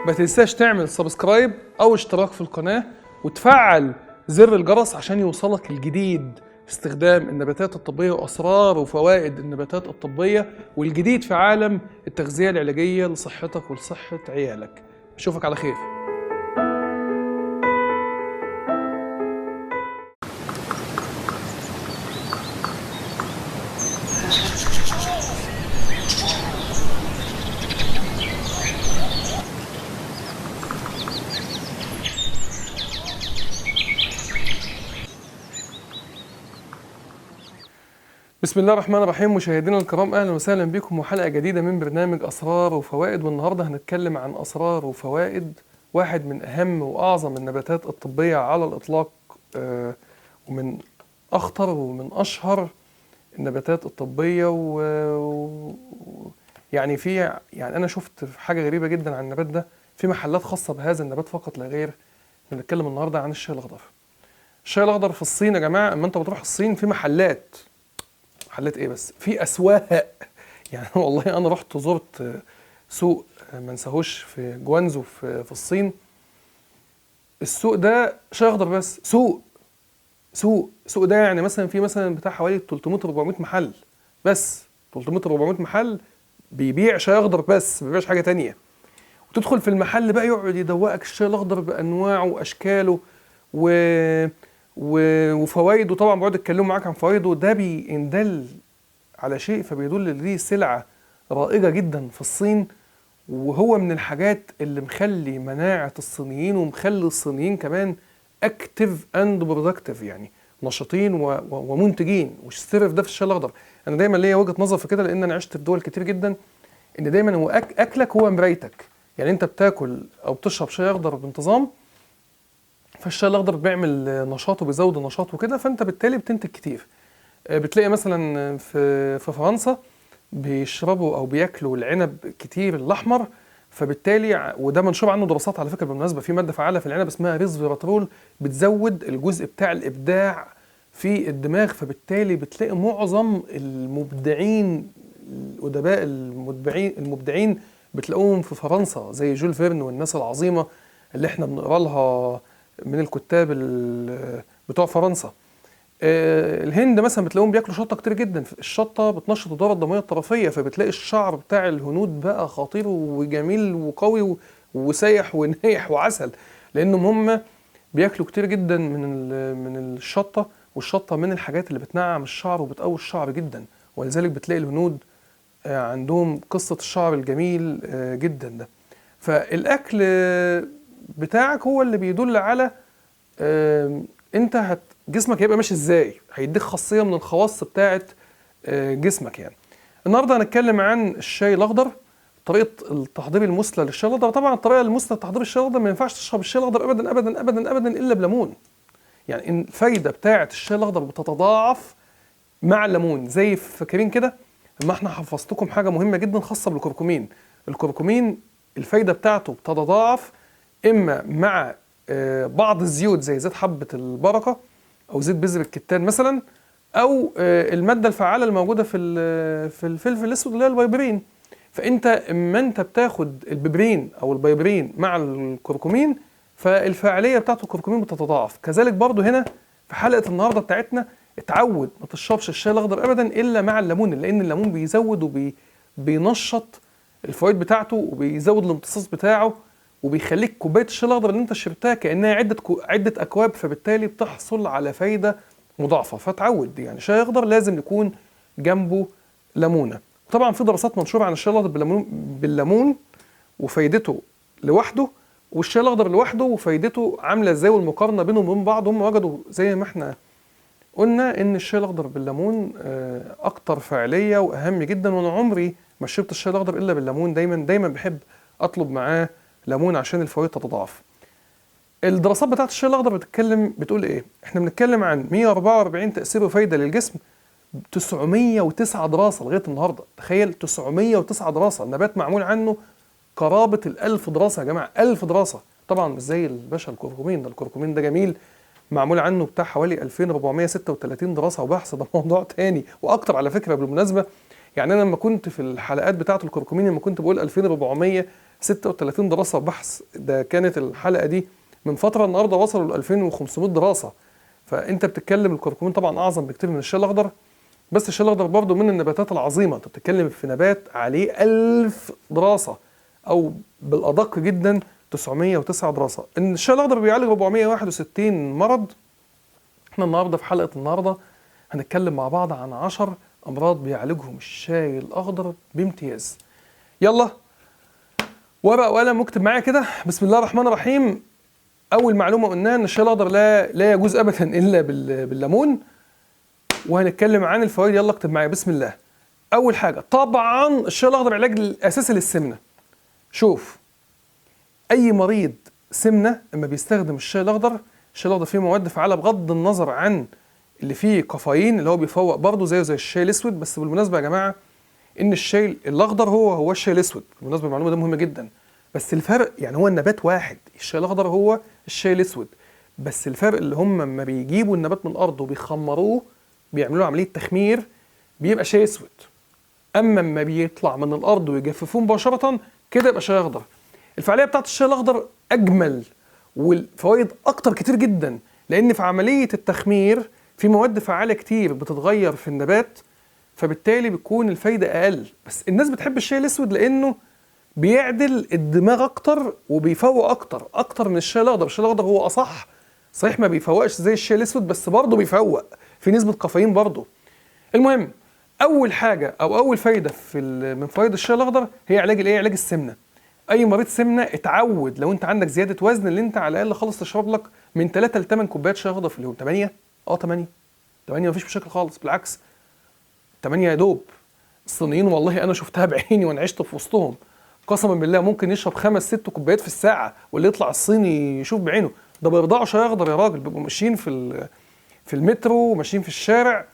ما تنساش تعمل سبسكرايب او اشتراك في القناة وتفعل زر الجرس عشان يوصلك الجديد في استخدام النباتات الطبية واسرار وفوائد النباتات الطبية والجديد في عالم التغذية العلاجية لصحتك ولصحة عيالك. اشوفك على خير. بسم الله الرحمن الرحيم. مشاهدينا الكرام، اهلا وسهلا بكم وحلقه جديده من برنامج اسرار وفوائد. والنهارده هنتكلم عن اسرار وفوائد واحد من اهم واعظم النباتات الطبيه على الاطلاق، ومن اخطر ومن اشهر النباتات الطبيه يعني انا شفت حاجه غريبه جدا عن النبات ده في محلات خاصه بهذا النبات فقط لا غير. بنتكلم النهارده عن الشاي الاخضر. الشاي الاخضر في الصين يا جماعه، اما انت بتروح الصين في محلات ايه بس في اسواق. يعني والله انا رحت زرت سوق ما انساهوش في جوانزو في الصين. السوق ده شاي اخضر بس. سوق ده يعني مثلا في بتاع حوالي 300 400 محل، بس 300 400 محل بيبيع شاي اخضر بس، ما بيبيعش حاجه تانية. وتدخل في المحل بقى يقعد يدوقك الشاي الاخضر بانواعه واشكاله وفوائده. طبعا بيقعدوا يتكلموا معاك عن فوائده، ده بيندل على شيء فبيدل ان دي سلعه رائجه جدا في الصين، وهو من الحاجات اللي مخلي مناعه الصينيين ومخلي الصينيين كمان اكتف اند برودكتيف، يعني نشيطين ومنتجين. والسر ده في الشاي الاخضر. انا دايما ليا وجهه نظر في كده، لان انا عشت في دول كتير جدا، ان دايما هو اكلك هو مرايتك. يعني انت بتاكل او بتشرب شاي اخضر بانتظام، فالشاي الاخضر بيعمل نشاط وبيزود النشاط وكده، فانت بالتالي بتنتج كتير. بتلاقي مثلا في فرنسا بيشربوا او بياكلوا العنب كتير الاحمر، فبالتالي وده منشور عنه دراسات على فكره بالمناسبه، في ماده فعاله في العنب اسمها ريزفيراترول بتزود الجزء بتاع الابداع في الدماغ. فبالتالي بتلاقي معظم المبدعين الادباء المبدعين بتلاقوهم في فرنسا، زي جول فيرن والناس العظيمه اللي احنا بنقرا لها من الكتاب بتوع فرنسا. الهند مثلا بتلاقيهم بياكلوا شطه كتير جدا. الشطه بتنشط الدوره الدمويه الطرفيه، فبتلاقي الشعر بتاع الهنود بقى خطير وجميل وقوي وسايح ونايح وعسل، لانهم هم بياكلوا كتير جدا من الشطه. والشطه من الحاجات اللي بتنعم الشعر وبتقوي الشعر جدا، ولذلك بتلاقي الهنود عندهم قصه الشعر الجميل جدا ده. فالاكل بتاعك هو اللي بيدل على انت جسمك هيبقى ماشي ازاي، هيديك خاصيه من الخواص بتاعه جسمك. يعني النهارده هنتكلم عن الشاي الاخضر، طريقه التحضير المثلى للشاي الاخضر. طبعا الطريقه المثلى لتحضير الشاي الاخضر ما ينفعش تشرب الشاي الاخضر ابدا ابدا ابدا ابدا الا بليمون. يعني الفايده بتاعه الشاي الاخضر بتتضاعف مع الليمون. زي فاكرين كده لما احنا حفظتكم حاجه مهمه جدا خاصه بالكركمين. الكركمين الفايده بتاعته بتتضاعف اما مع بعض الزيوت زي زيت حبه البركه او زيت بذر الكتان مثلا، او الماده الفعاله الموجوده في الفلفل الاسود اللي هي البيبرين. فانت اما انت بتاخد البيبرين او البيبرين مع الكركمين، فالفاعليه بتاعت الكركمين بتتضاعف. كذلك برضو هنا في حلقه النهارده بتاعتنا اتعود ما تشربش الشاي الاخضر ابدا الا مع الليمون، لان الليمون بيزود وبينشط الفوائد بتاعته وبيزود الامتصاص بتاعه، وبيخليك كوبايه الشاي الاخضر اللي انت شربتها كانها عده اكواب، فبالتالي بتحصل على فايده مضاعفه. فتعود يعني شاي اخضر لازم يكون جنبه ليمونه. طبعا في دراسات منشوره عن الشاي الاخضر بالليمون وفايدته لوحده، والشاي الاخضر لوحده وفايدته عامله ازاي، والمقارنه بينهم وبين بعض. هم وجدوا زي ما احنا قلنا ان الشاي الاخضر بالليمون اكتر فاعليه واهم جدا. وانا عمري ما شربت الشاي الاخضر الا بالليمون، دايما بحب اطلب معاه ليمون عشان الفوائد تتضاعف. الدراسات بتاعت الشاي الاخضر بتقول ايه؟ احنا بنتكلم عن 144 تاثير وفايده للجسم، 909 دراسه لغايه النهارده. تخيل 909 دراسه، النبات معمول عنه قرابه ال1000 دراسه يا جماعه، 1000 دراسه. طبعا مش زي الباشا الكركمين ده، الكركمين ده جميل معمول عنه بتاع حوالي 2436 دراسه وبحث، ده موضوع تاني واكتر على فكره بالمناسبه. يعني انا لما كنت في الحلقات بتاعه الكركمين لما كنت بقول 2436 دراسه بحث، ده كانت الحلقه دي من فتره، النهارده وصلوا ل 2500 دراسه. فانت بتتكلم الكركمين طبعا اعظم بكتير من الشاي الاخضر، بس الشاي الاخضر برضه من النباتات العظيمه، انت بتتكلم في نبات عليه 1000 دراسه، او بالادق جدا 909 دراسه. ان الشاي الاخضر بيعالج 461 مرض. احنا النهارده في حلقه النهارده هنتكلم مع بعض عن 10 امراض بيعالجهم الشاي الاخضر بامتياز. يلا ورقه وقلم واكتب معايا كده. بسم الله الرحمن الرحيم. اول معلومه قلناها ان الشاي الاخضر لا يجوز ابدا الا بالليمون، وهنتكلم عن الفوائد. يلا اكتب معايا بسم الله. اول حاجه طبعا الشاي الاخضر علاج الاساسي للسمنه. شوف، اي مريض سمنه اما بيستخدم الشاي الاخضر، الشاي الاخضر فيه مواد فعاله بغض النظر عن اللي فيه كافيين اللي هو بيفوق برضه زي الشاي الاسود. بس بالمناسبه يا جماعه ان الشاي الاخضر هو الشاي الاسود، بالمناسبه المعلومه دي مهمه جدا. بس الفرق يعني هو النبات واحد، الشاي الاخضر هو الشاي الاسود، بس الفرق اللي هم لما بيجيبوا النبات من الارض وبيخمروه بيعملوا له عمليه تخمير بيبقى شاي اسود. اما لما بيطلع من الارض ويجففوه مباشره كده يبقى شاي اخضر. الفعاليه بتاعت الشاي الاخضر اجمل والفوائد اكتر كتير جدا، لان في عمليه التخمير في مواد فعاله كتير بتتغير في النبات، فبالتالي بتكون الفايده اقل. بس الناس بتحب الشاي الاسود لانه بيعدل الدماغ اكتر وبيفوق اكتر من الشاي الاخضر. الشاي الاخضر هو اصح، صحيح ما بيفوقش زي الشاي الاسود بس برضه بيفوق، في نسبه كافيين برضه. المهم، اول حاجه او اول فايده من فوائد الشاي الاخضر هي علاج علاج السمنه. اي مريض سمنه اتعود لو انت عندك زياده وزن اللي انت على الاقل خالص تشرب لك من 3 ل 8 كوبايات شاي اخضر في اليوم. 8 8 مفيش مشاكل خالص، بالعكس 8 يا دوب. الصينيين والله انا شفتها بعيني وانا عشت في وسطهم، قسما بالله ممكن يشرب 5 6 كوبايات في الساعه، واللي يطلع الصيني يشوف بعينه. ده بيرضعوا شاي اخضر يا راجل، بيبقوا ماشيين في المترو وماشيين في الشارع،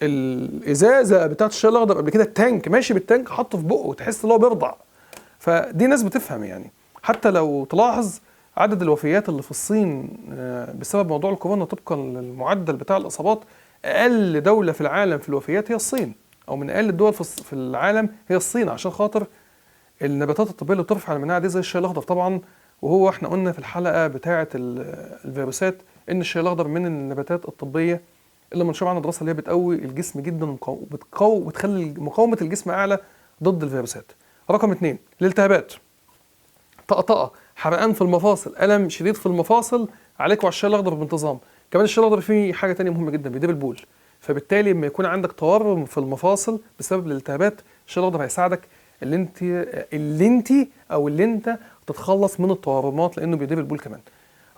الازازه بتاعت الشاي الاخضر قبل كده التانك ماشي بالتانك حاطه في بقه وتحس ان هو بيرضع. فدي ناس بتفهم يعني. حتى لو تلاحظ عدد الوفيات اللي في الصين بسبب موضوع الكورونا طبقا للمعدل بتاع الاصابات، اقل دوله في العالم في الوفيات هي الصين، او من اقل الدول في العالم هي الصين، عشان خاطر النباتات الطبيه اللي بترفع المناعه دي زي الشاي الاخضر طبعا. وهو احنا قلنا في الحلقه بتاعه الفيروسات ان الشاي الاخضر من النباتات الطبيه اللي منشور عنها دراسه اللي هي بتقوي الجسم جدا وبتخلي مقاومه الجسم اعلى ضد الفيروسات. رقم 2 الالتهابات، طقطقه، حرقان في المفاصل، الم شديد في المفاصل، عليكم على الشاي الاخضر بانتظام. كمان الشاي الاخضر فيه حاجه تانية مهمه جدا، بيدير البول، فبالتالي لما يكون عندك تورم في المفاصل بسبب الالتهابات الشاي الاخضر هيساعدك اللي انت تتخلص من التورمات لانه بيدير البول كمان.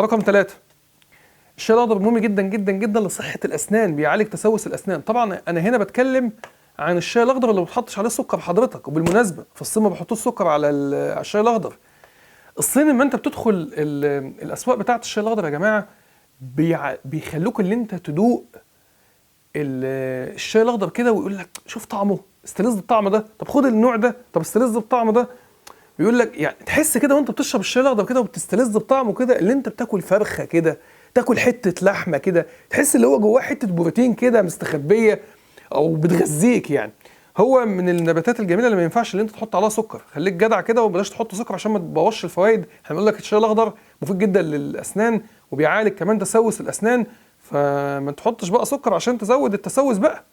رقم 3 الشاي الاخضر مهم جدا جدا جدا لصحه الاسنان، بيعالج تسوس الاسنان. طبعا انا هنا بتكلم عن الشاي الاخضر اللي ما بتحطش عليه سكر حضرتك، وبالمناسبه في الصين ما بيحطوش سكر على الشاي الاخضر. الصين لما انت بتدخل الاسواق بتاعه الشاي الاخضر يا جماعه بيخلوك اللي انت تدوق الشاي الاخضر كده ويقول لك شوف طعمه، استلذ بالطعم ده، طب خد النوع ده، طب استلذ بالطعم ده. بيقول لك يعني تحس كده وانت بتشرب الشاي الاخضر كده وبتستلذ بطعمه كده، اللي انت بتاكل فرخه كده، تاكل حته لحمه كده، تحس اللي هو جواه حته بروتين كده مستخبيه او بتغذيك يعني. هو من النباتات الجميله اللي ما ينفعش اللي انت تحط عليها سكر، خليك جدع كده وبلاش تحط سكر عشان ما تبوظش الفوائد. احنا بنقول لك الشاي الاخضر مفيد جدا للاسنان وبيعالج كمان تسوس الاسنان، فما تحطش بقى سكر عشان تزود التسوس بقى.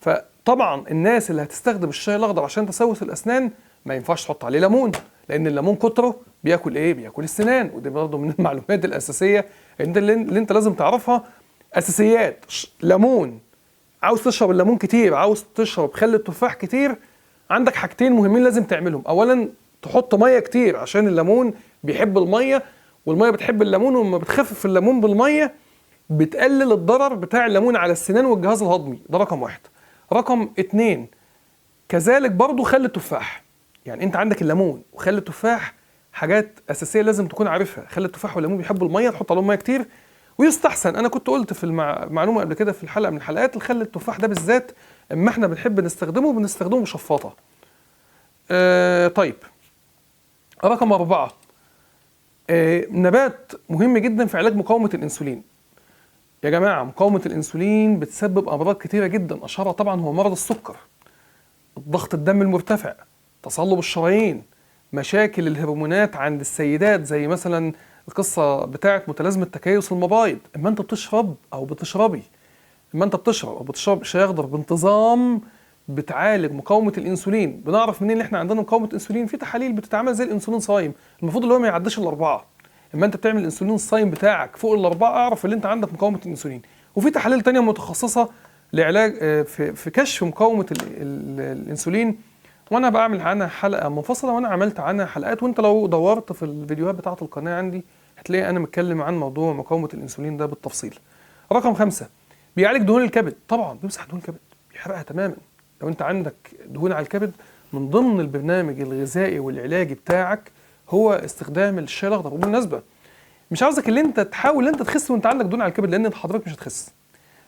فطبعا الناس اللي هتستخدم الشاي الاخضر عشان تسوس الاسنان ما ينفعش تحط عليه ليمون، لان الليمون كتره بياكل ايه؟ بياكل السنان. ودي برضه من المعلومات الاساسيه اللي انت لازم تعرفها، اساسيات. ليمون، عاوز تشرب الليمون كتير، عاوز تشرب خل التفاح كتير، عندك حاجتين مهمين لازم تعملهم. اولا تحط ميه كتير عشان الليمون بيحب الميه، والميه بتحب الليمون، ولما بتخفف الليمون بالميه بتقلل الضرر بتاع الليمون على السنان والجهاز الهضمي. ده رقم 1. رقم 2 كذلك برضو خل التفاح. يعني انت عندك الليمون وخل التفاح حاجات اساسيه لازم تكون عارفها. خل التفاح والليمون بيحبوا الميه، تحط عليهم ميه كتير. ويستحسن، انا كنت قلت في معلومه قبل كده في الحلقه من الحلقات، الخل التفاح ده بالذات اما احنا بنحب بنستخدمه بشفاطه. طيب رقم 4 نبات مهم جدا في علاج مقاومه الانسولين. يا جماعه مقاومه الانسولين بتسبب امراض كتيره جدا، اشهرها طبعا هو مرض السكر. الضغط الدم المرتفع، تصلب الشرايين، مشاكل الهرمونات عند السيدات زي مثلا القصة بتاعت متلازمة تكيس المبايض. اما انت بتشرب او بتشربي اما انت بتشرب او بتشرب شاي اخضر بانتظام بتعالج مقاومة الانسولين. بنعرف منين ان احنا عندنا مقاومة انسولين؟ في تحاليل بتتعمل زي الانسولين صايم، المفروض اللي هو ما يعديش الاربعة. اما انت بتعمل الانسولين الصايم بتاعك فوق الاربعة اعرف ان انت عندك مقاومة الانسولين. وفي تحاليل تانية متخصصة لعلاج في كشف مقاومة الانسولين، وانا بعمل عنها حلقة منفصلة، وانا عملت عنها حلقات، وانت لو دورت في الفيديوهات بتاعة القناة عندي هتلاقي انا متكلم عن موضوع مقاومة الانسولين ده بالتفصيل. رقم 5، بيعالج دهون الكبد. طبعا بيمسح دهون الكبد، بيحرقها تماما. لو انت عندك دهون على الكبد، من ضمن البرنامج الغذائي والعلاجي بتاعك هو استخدام الشاي الاخضر. وبالمناسبة مش عاوزك اللي انت تحاول انت تخس وانت عندك دهون على الكبد، لان حضرتك مش هتخس.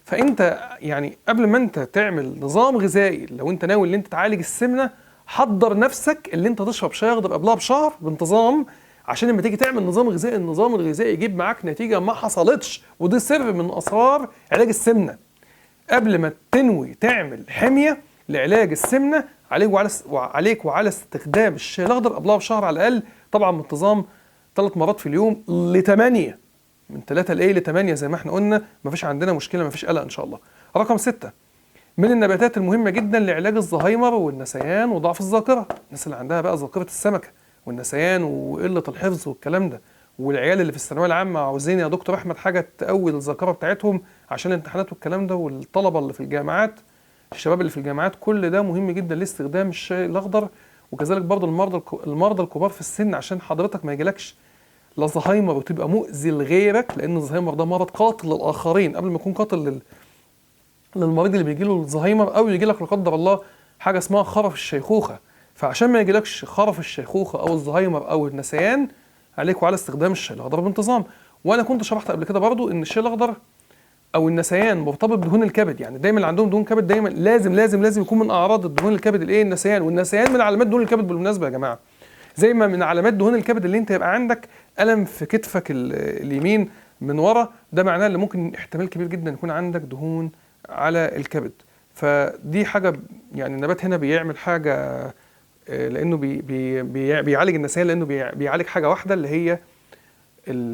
فانت يعني قبل ما انت تعمل نظام غذائي، لو انت ناوي ان انت تعالج السمنه، حضر نفسك اللي انت تشرب شاي اخضر قبلها بشهر بانتظام، عشان لما تيجي تعمل نظام غذائي النظام الغذائي يجيب معاك نتيجه ما حصلتش. ودي سر من اسرار علاج السمنه. قبل ما تنوي تعمل حميه لعلاج السمنه، عليك وعلى استخدام الشاي الاخضر قبلها بشهر على الاقل. طبعا بانتظام 3 مرات في اليوم ل8، من 3 ل8 زي ما احنا قلنا. مفيش عندنا مشكله، مفيش قلق ان شاء الله. رقم 6، من النباتات المهمه جدا لعلاج الزهايمر والنسيان وضعف الذاكره. الناس اللي عندها بقى ذاكره السمكه والنسيان وقله الحفظ والكلام ده، والعيال اللي في الثانويه العامه عاوزين يا دكتور احمد حاجه تقوي الذاكره بتاعتهم عشان الامتحانات والكلام ده، والطلبه اللي في الجامعات، الشباب اللي في الجامعات، كل ده مهم جدا لاستخدام الشاي الاخضر. وكذلك برضه المرضى الكبار في السن، عشان حضرتك ما يجيلكش لا زهايمر وتبقى مؤذي لغيرك، لان الزهايمر ده مرض قاتل للاخرين قبل ما يكون قاتل للمريض اللي بيجي له الزهايمر، او يجي لك لا قدر الله حاجه اسمها خرف الشيخوخه. فعشان ما يجيلكش خرف الشيخوخه او الزهايمر او النسيان، عليك وعلى استخدام الشاي الاخضر بانتظام. وانا كنت شرحت قبل كده برضو ان الشاي الاخضر او النسيان مرتبط بدهون الكبد. يعني دايما اللي عندهم دهون كبد دايما لازم يكون من اعراض الدهون الكبد الايه؟ النسيان. والنسيان من علامات دهون الكبد بالمناسبه يا جماعه. زي ما من علامات دهون الكبد اللي انت يبقى عندك الم في كتفك اليمين من ورا، ده معناه ان ممكن احتمال كبير جدا يكون عندك دهون على الكبد. فدي حاجه يعني النبات هنا بيعمل حاجه، لانه بيعالج النسيان، لانه بيعالج حاجه واحده اللي هي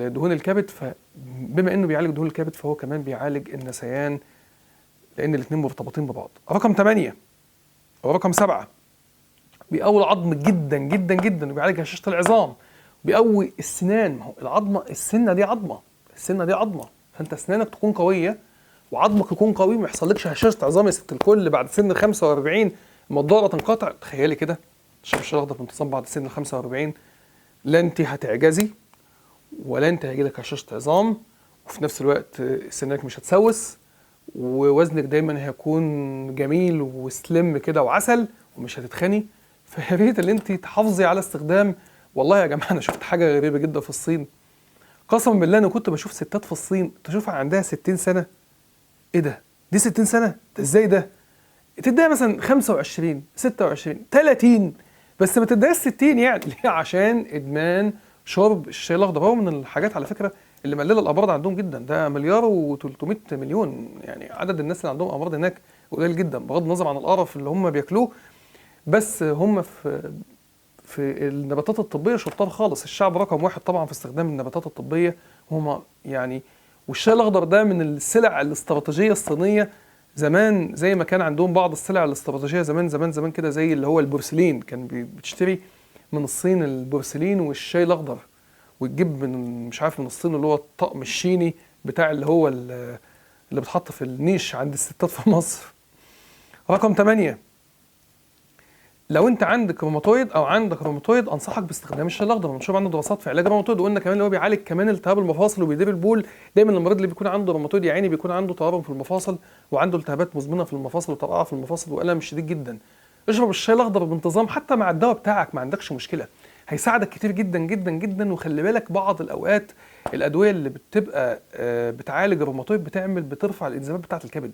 دهون الكبد. فبما انه بيعالج دهون الكبد فهو كمان بيعالج النسيان، لان الاثنين مرتبطين ببعض. رقم 8 او رقم 7، بيقوي العظم جدا جدا جدا، وبيعالج هشاشة العظام، بيقوي السنان. ما هو العظمه، السنه دي عظمه، فانت اسنانك تكون قويه وعظمك يكون قوي، ما يحصلكش هشاشة عظام يا ست الكل بعد سن ال 45 لما الدوره تنقطع. تخيلي كده تشرب الشاي الاخضر بانتظام بعد سن ال 45، لا انت هتعجزي ولا انت هيجيلك هشاشة عظام، وفي نفس الوقت سنانك مش هتسوس، ووزنك دايما هيكون جميل وسلم كده وعسل، ومش هتتخني. فيا ريت اللي انت تحافظي على استخدام. والله يا جماعه انا شفت حاجه غريبه جدا في الصين، قسما بالله انا كنت بشوف ستات في الصين تشوفها عندها 60 سنه. ايه ده؟ دي 60 سنه؟ ده ازاي ده؟ تديها مثلا 25 26 30، بس ما تديهاش 60. يعني ليه؟ عشان ادمان شرب الشاي الاخضر. هو من الحاجات على فكره اللي مقلله الامراض عندهم جدا. ده 1,300,000,000 يعني عدد الناس اللي عندهم امراض هناك قليل جدا، بغض النظر عن القرف اللي هم بياكلوه. بس هم في النباتات الطبيه شطار خالص. الشعب رقم 1 طبعا في استخدام النباتات الطبيه هم يعني. والشاي الاخضر ده من السلع الاستراتيجيه الصينيه زمان، زي ما كان عندهم بعض السلع الاستراتيجيه زمان كده، زي اللي هو البورسلين. كان بتشتري من الصين البورسلين والشاي الاخضر، وتجيب من مش عارف من الصين اللي هو الطقم الشيني بتاع اللي هو اللي بتحط في النيش عند الستات في مصر. رقم 8، لو انت عندك روماتويد انصحك باستخدام الشاي الاخضر. بنشوف عنده دراسات في علاج الروماتويد، وقلنا كمان اللي هو بيعالج كمان التهاب المفاصل وبيدير البول. دايما المريض اللي بيكون عنده روماتويد يا عيني بيكون عنده تورم في المفاصل، وعنده التهابات مزمنه في المفاصل وترقعه في المفاصل والم شديد جدا. اشرب الشاي الاخضر بانتظام حتى مع الدواء بتاعك، ما عندكش مشكله، هيساعدك كتير جدا جدا جدا. وخلي بالك بعض الاوقات الادويه اللي بتبقى بتعالج الروماتويد بترفع الانزيمات بتاعه الكبد.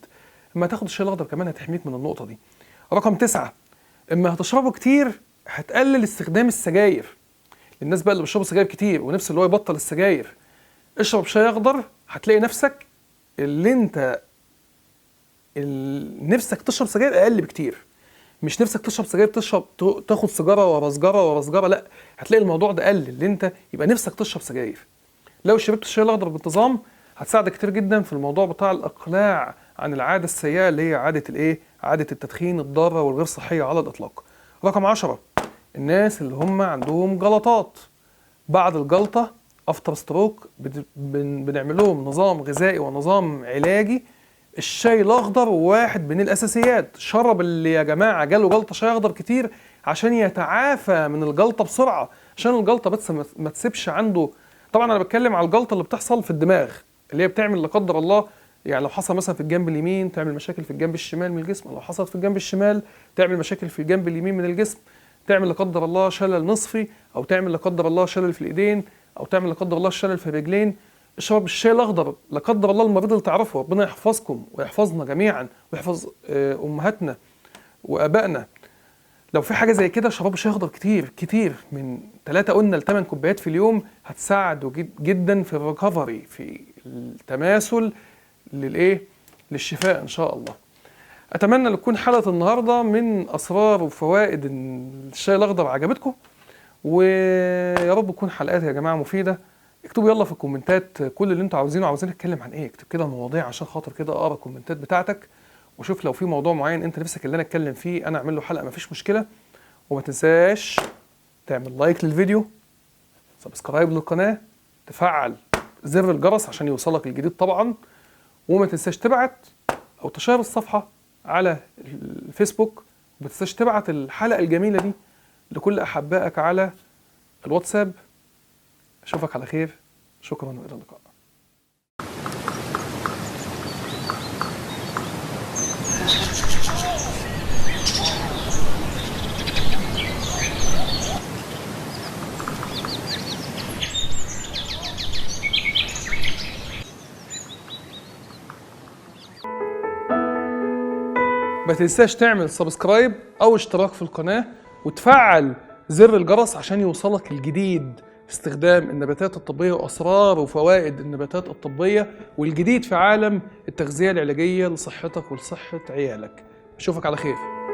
اما تاخد الشاي الاخضر كمان هتحميك من النقطه دي. رقم 9، اما هتشربه كتير هتقلل استخدام السجاير. الناس بقى اللي بيشربوا سجاير كتير ونفس اللي هو يبطل السجاير، اشرب شاي اخضر هتلاقي نفسك اللي انت نفسك تشرب سجاير اقل بكتير. مش نفسك تشرب سجاير تاخد سيجاره ورا سيجاره ورا سيجاره، لا، هتلاقي الموضوع ده قل، اللي انت يبقى نفسك تشرب سجاير. لو شربت الشاي الاخضر بانتظام هتساعدك كتير جدا في الموضوع بتاع الاقلاع عن العاده السيئه اللي هي عاده الايه؟ عاده التدخين الضاره والغير صحيه على الاطلاق. رقم 10، الناس اللي هم عندهم جلطات بعد الجلطه افتر ستروك، بنعمل لهم نظام غذائي ونظام علاجي. الشاي الاخضر واحد من الاساسيات. شرب اللي يا جماعه جاله جلطه شاي اخضر كتير عشان يتعافى من الجلطه بسرعه، عشان الجلطه بس ما تسيبش عنده. طبعا انا بتكلم على الجلطه اللي بتحصل في الدماغ، اللي هي بتعمل لا قدر الله، يعني لو حصل مثلا في الجنب اليمين تعمل مشاكل في الجنب الشمال من الجسم، لو حصلت في الجنب الشمال تعمل مشاكل في الجنب اليمين من الجسم، تعمل لا قدر الله شلل نصفي، او تعمل لا قدر الله شلل في الايدين، او تعمل لا قدر الله شلل في الرجلين. اشرب الشاي الاخضر لا قدر الله المريض اللي تعرفه، ربنا يحفظكم ويحفظنا جميعا ويحفظ امهاتنا وابائنا. لو في حاجه زي كده شربوا شاي اخضر كتير كتير، من 3 قلنا ل 8 كوبايات في اليوم، هتساعده جدا في الريكفري، في التماثل للشفاء ان شاء الله. اتمنى ان تكون حلقه النهارده من اسرار وفوائد الشاي الاخضر عجبتكم، ويا رب تكون حلقات يا جماعه مفيده. اكتبوا يلا في الكومنتات كل اللي انتوا عاوزينه، عاوزين نتكلم عن ايه، اكتب كده مواضيع عشان خاطر كده اقرا الكومنتات بتاعتك، وشوف لو في موضوع معين انت نفسك اللي انا اتكلم فيه انا اعمل له حلقه، مفيش مشكله. وما تنساش تعمل لايك للفيديو، سبسكرايب للقناه، تفعل زر الجرس عشان يوصلك الجديد طبعا، وما تنساش تبعت او تشير الصفحه على الفيسبوك، وما تنساش تبعت الحلقه الجميله دي لكل احبائك على الواتساب. اشوفك على خير، شكرا والى اللقاء. ما تنساش تعمل سبسكرايب او اشتراك في القناة، وتفعل زر الجرس عشان يوصلك الجديد في استخدام النباتات الطبية واسرار وفوائد النباتات الطبية، والجديد في عالم التغذية العلاجية لصحتك ولصحة عيالك. اشوفك على خير.